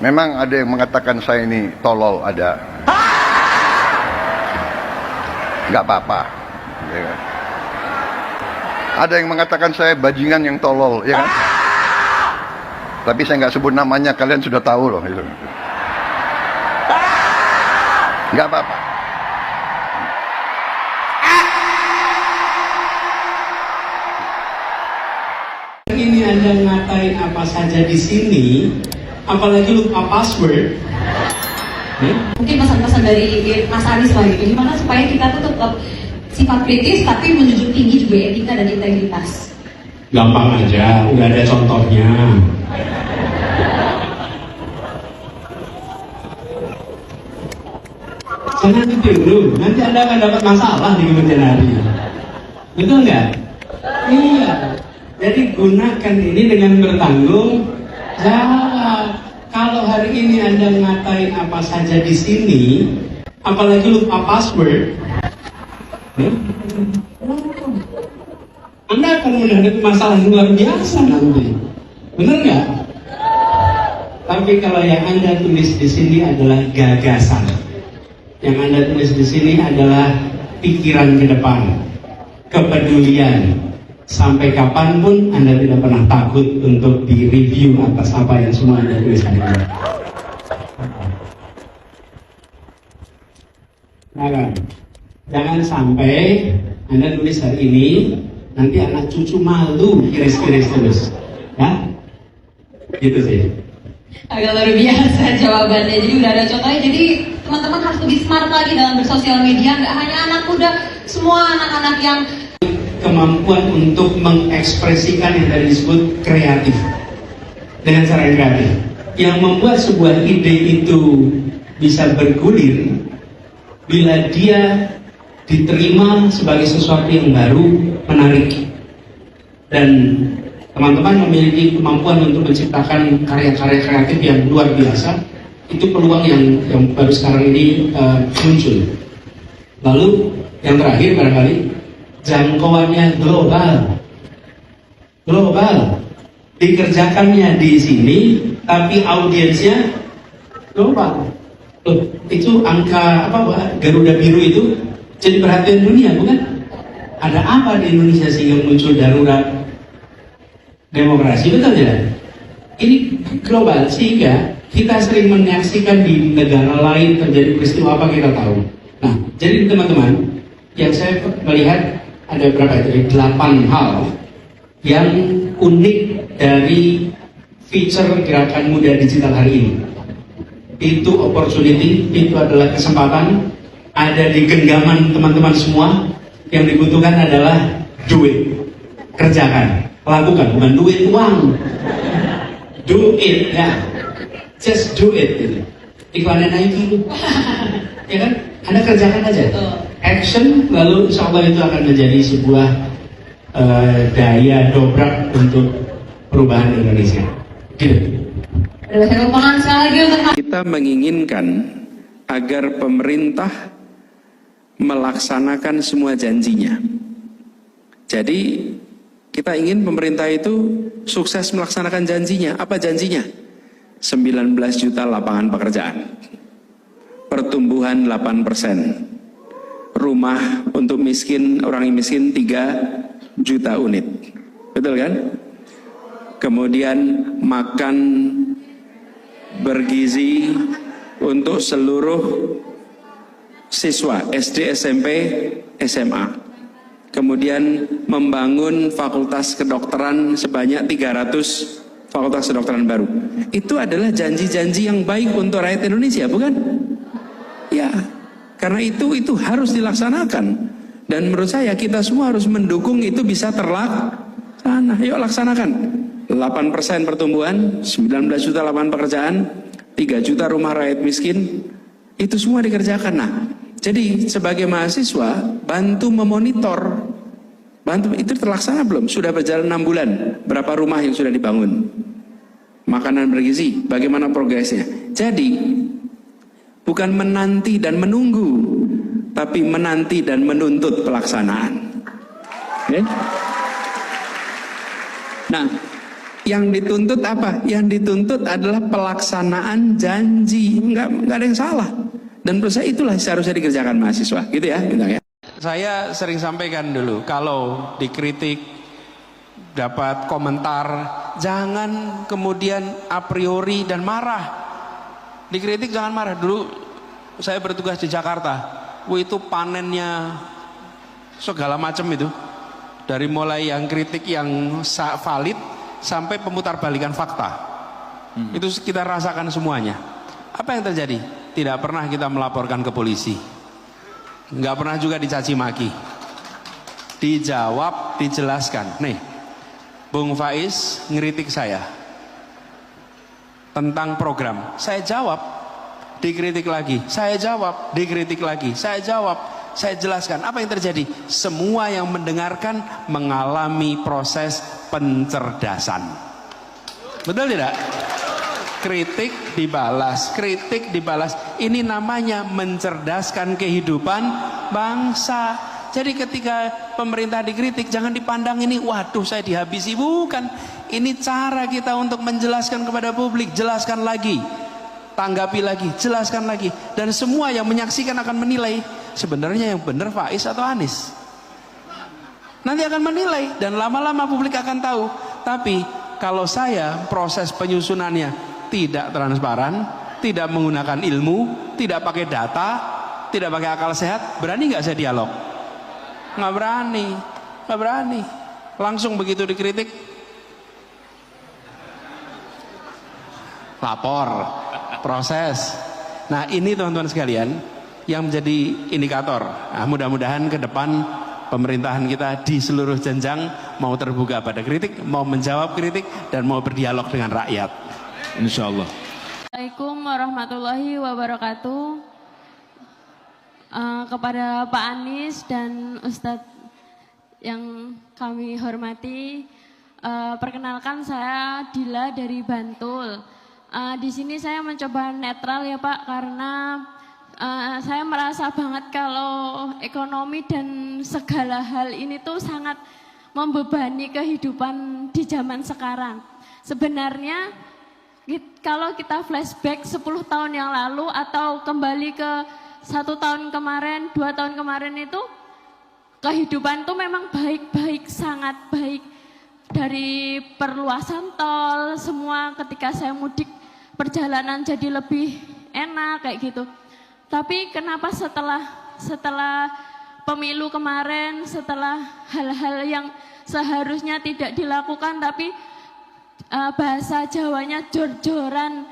Memang ada yang mengatakan saya ini tolol, ada. Nggak apa-apa. Ya kan? Ada yang mengatakan saya bajingan yang tolol, ya kan? Tapi saya nggak sebut namanya, kalian sudah tahu loh itu. Nggak apa-apa. Ini Anda ngatain apa saja di sini, apalagi lupa password. Mungkin pesan-pesan dari Mas Anies lagi, gimana supaya kita tuh tetap sifat kritis tapi menjunjung tinggi juga etika dan integritas. Gampang aja, udah ada contohnya. Jangan ditiru, nanti Anda akan dapat masalah di kemudian hari. Betul nggak? Iya. Jadi gunakan ini dengan bertanggung jawab. Kalau hari ini Anda ngatain apa saja di sini, apalagi lupa password, Anda akan menghadapi masalah yang luar biasa nanti. Benar nggak? Tapi kalau yang Anda tulis di sini adalah gagasan, yang Anda tulis di sini adalah pikiran ke depan, kepedulian. Sampai kapanpun Anda tidak pernah takut untuk direview atas apa yang semua Anda tulis hari ini. Nah, jangan sampai Anda tulis hari ini, nanti anak cucu malu kiris-kiris terus. Ya? Gitu sih. Agak luar biasa jawabannya, jadi udah ada contohnya. Jadi teman-teman harus lebih smart lagi dalam bersosial media. Nggak hanya anak muda, semua anak-anak yang kemampuan untuk mengekspresikan yang tadi disebut kreatif dengan cara yang kreatif, yang membuat sebuah ide itu bisa bergulir bila dia diterima sebagai sesuatu yang baru, menarik, dan teman-teman memiliki kemampuan untuk menciptakan karya-karya kreatif yang luar biasa. Itu peluang yang baru sekarang ini muncul. Lalu yang terakhir barangkali, jangkauannya global, dikerjakannya di sini, tapi audiensnya global. Loh, itu angka apa, Garuda Biru itu jadi perhatian dunia, bukan? Ada apa di Indonesia sehingga muncul darurat demokrasi, betul tidak? Ini global, sehingga kita sering menyaksikan di negara lain terjadi peristiwa apa kita tahu. Nah, jadi teman-teman, yang saya melihat ada berapa itu? 8 hal yang unik dari feature gerakan muda digital hari ini. Itu opportunity, itu adalah kesempatan, ada di genggaman teman-teman semua. Yang dibutuhkan adalah duit, kerjakan, lakukan, bukan duit uang. Do it, ya, just do it. Iklannya naik dulu, ya kan? Anda kerjakan aja, action, lalu insya Allah itu akan menjadi sebuah daya dobrak untuk perubahan Indonesia. Gitu. Kita menginginkan agar pemerintah melaksanakan semua janjinya. Jadi kita ingin pemerintah itu sukses melaksanakan janjinya. Apa janjinya? 19 juta lapangan pekerjaan, pertumbuhan 8%, rumah untuk miskin, orang yang miskin 3 juta unit, betul kan? Kemudian makan bergizi untuk seluruh siswa SD, SMP, SMA. Kemudian membangun fakultas kedokteran sebanyak 300 fakultas kedokteran baru. Itu adalah janji-janji yang baik untuk rakyat Indonesia, bukan? Ya, karena itu harus dilaksanakan. Dan menurut saya kita semua harus mendukung itu bisa terlaksana. Yuk laksanakan. 8% pertumbuhan, 19 juta lapangan pekerjaan, 3 juta rumah rakyat miskin, itu semua dikerjakan. Nah, jadi sebagai mahasiswa bantu memonitor, bantu itu terlaksana belum? Sudah berjalan 6 bulan, berapa rumah yang sudah dibangun? Makanan bergizi, bagaimana progresnya? Jadi bukan menanti dan menunggu, tapi menanti dan menuntut pelaksanaan. Okay? Nah, Yang dituntut apa? Yang dituntut adalah pelaksanaan janji. Enggak ada yang salah. Dan menurut saya itulah seharusnya dikerjakan mahasiswa, gitu ya. Saya sering sampaikan dulu, kalau dikritik, dapat komentar, jangan kemudian a priori dan marah. Dikritik jangan marah. Dulu saya bertugas di Jakarta, itu panennya segala macam itu. Dari mulai yang kritik yang valid sampai pemutarbalikan fakta. Itu kita rasakan semuanya. Apa yang terjadi? Tidak pernah kita melaporkan ke polisi. Nggak pernah juga dicaci maki. Dijawab, dijelaskan. Nih, Bung Faiz ngeritik saya tentang program. Saya jawab, dikritik lagi. Saya jawab, dikritik lagi. Saya jawab, saya jelaskan. Apa yang terjadi? Semua yang mendengarkan mengalami proses pencerdasan. Betul tidak? Kritik dibalas, kritik dibalas. Ini namanya mencerdaskan kehidupan bangsa. Jadi ketika pemerintah dikritik, jangan dipandang ini, waduh saya dihabisi. Bukan. Ini cara kita untuk menjelaskan kepada publik. Jelaskan lagi, tanggapi lagi, jelaskan lagi. Dan semua yang menyaksikan akan menilai, sebenarnya yang benar Faiz atau Anies. Nanti akan menilai, dan lama-lama publik akan tahu. Tapi kalau saya proses penyusunannya tidak transparan, tidak menggunakan ilmu, tidak pakai data, tidak pakai akal sehat, berani nggak saya dialog? Nggak berani, nggak berani. Langsung begitu dikritik, lapor, proses. Nah ini teman-teman sekalian yang menjadi indikator. Nah, mudah-mudahan ke depan pemerintahan kita di seluruh jenjang mau terbuka pada kritik, mau menjawab kritik, dan mau berdialog dengan rakyat. Insya Allah. Assalamualaikum warahmatullahi wabarakatuh. Kepada Pak Anies dan Ustadz yang kami hormati, perkenalkan saya Dila dari Bantul. Di sini saya mencoba netral ya Pak, karena saya merasa banget kalau ekonomi dan segala hal ini tuh sangat membebani kehidupan di zaman sekarang. Sebenarnya kalau kita flashback 10 tahun yang lalu atau kembali ke 1 tahun kemarin, 2 tahun kemarin itu kehidupan tuh memang baik-baik, sangat baik. Dari perluasan tol, semua ketika saya mudik perjalanan jadi lebih enak kayak gitu. Tapi kenapa setelah pemilu kemarin, setelah hal-hal yang seharusnya tidak dilakukan tapi bahasa Jawanya jor-joran,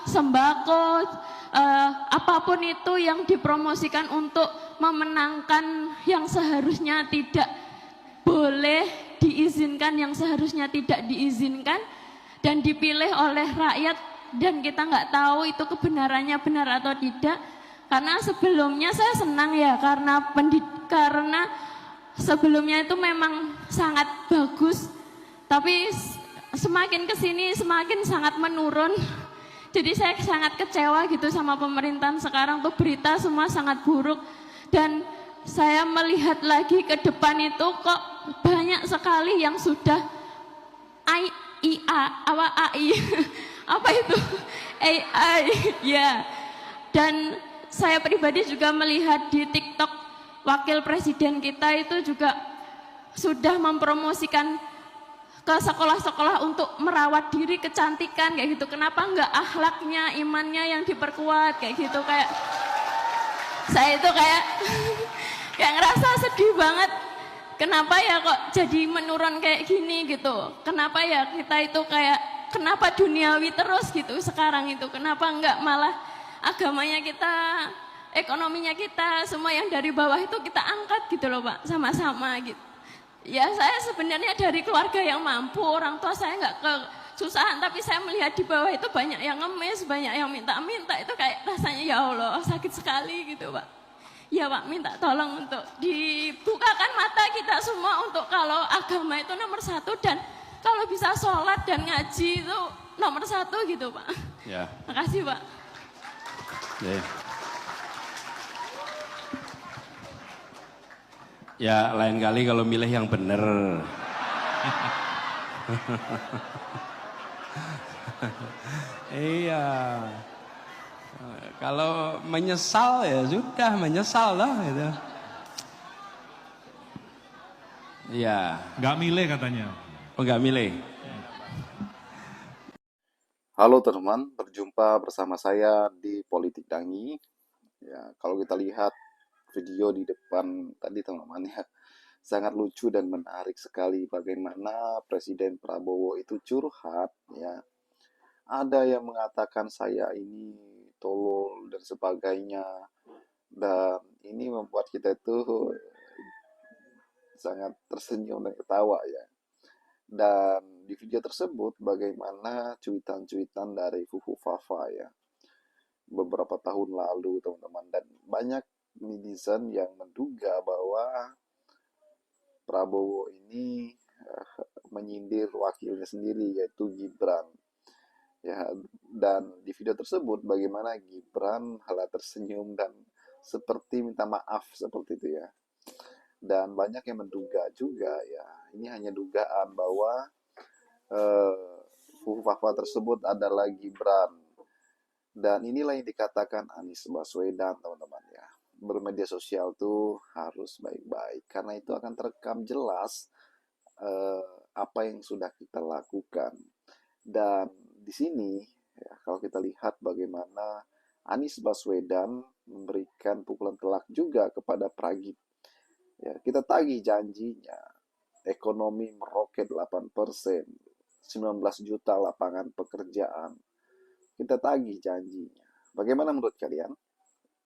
sembako, apapun itu yang dipromosikan untuk memenangkan yang seharusnya tidak boleh diizinkan, yang seharusnya tidak diizinkan, dan dipilih oleh rakyat, dan kita nggak tahu itu kebenarannya benar atau tidak. Karena sebelumnya saya senang ya, karena sebelumnya itu memang sangat bagus, tapi semakin kesini semakin sangat menurun. Jadi saya sangat kecewa gitu sama pemerintahan sekarang tuh, berita semua sangat buruk. Dan saya melihat lagi ke depan itu kok banyak sekali yang sudah AI, apa itu? AI, ya. Dan saya pribadi juga melihat di TikTok wakil presiden kita itu juga sudah mempromosikan ke sekolah-sekolah untuk merawat diri, kecantikan kayak gitu. Kenapa enggak akhlaknya, imannya yang diperkuat kayak gitu? Kayak saya itu kayak ngerasa sedih banget. Kenapa ya kok jadi menurun kayak gini gitu? Kenapa ya kita itu kayak, kenapa duniawi terus gitu sekarang itu? Kenapa enggak malah agamanya kita, ekonominya kita, semua yang dari bawah itu kita angkat gitu loh Pak, sama-sama gitu. Ya saya sebenarnya dari keluarga yang mampu, orang tua saya nggak kesusahan, tapi saya melihat di bawah itu banyak yang ngemis, banyak yang minta-minta, itu kayak rasanya ya Allah sakit sekali gitu Pak. Ya Pak, minta tolong untuk dibukakan mata kita semua untuk kalau agama itu nomor 1, dan kalau bisa sholat dan ngaji itu nomor 1 gitu Pak. Ya. Makasih Pak. Ya. Ya lain kali kalau milih yang benar. Iya. Kalau menyesal ya sudah menyesal lah gitu. Iya. Nggak milih katanya. Oh nggak milih. Halo teman, berjumpa bersama saya di Politik Dangi. Ya, kalau kita lihat video di depan tadi teman-teman ya, sangat lucu dan menarik sekali bagaimana Presiden Prabowo itu curhat ya. Ada yang mengatakan saya ini tolol dan sebagainya. Dan ini membuat kita itu sangat tersenyum dan ketawa ya. Dan di video tersebut bagaimana cuitan-cuitan dari Fufu Fafa ya beberapa tahun lalu teman-teman, dan banyak netizen yang menduga bahwa Prabowo ini menyindir wakilnya sendiri yaitu Gibran ya. Dan di video tersebut bagaimana Gibran halah tersenyum dan seperti minta maaf seperti itu ya. Dan banyak yang menduga juga ya, ini hanya dugaan bahwa Fufu Fafa tersebut adalah Gibran. Dan inilah yang dikatakan Anies Baswedan teman-teman ya. Bermedia sosial tuh harus baik-baik karena itu akan terekam jelas apa yang sudah kita lakukan. Dan di sini ya, kalau kita lihat bagaimana Anies Baswedan memberikan pukulan telak juga kepada Pragit. Ya, kita tagih janjinya, ekonomi meroket 8%, 19 juta lapangan pekerjaan. Kita tagih janjinya. Bagaimana menurut kalian?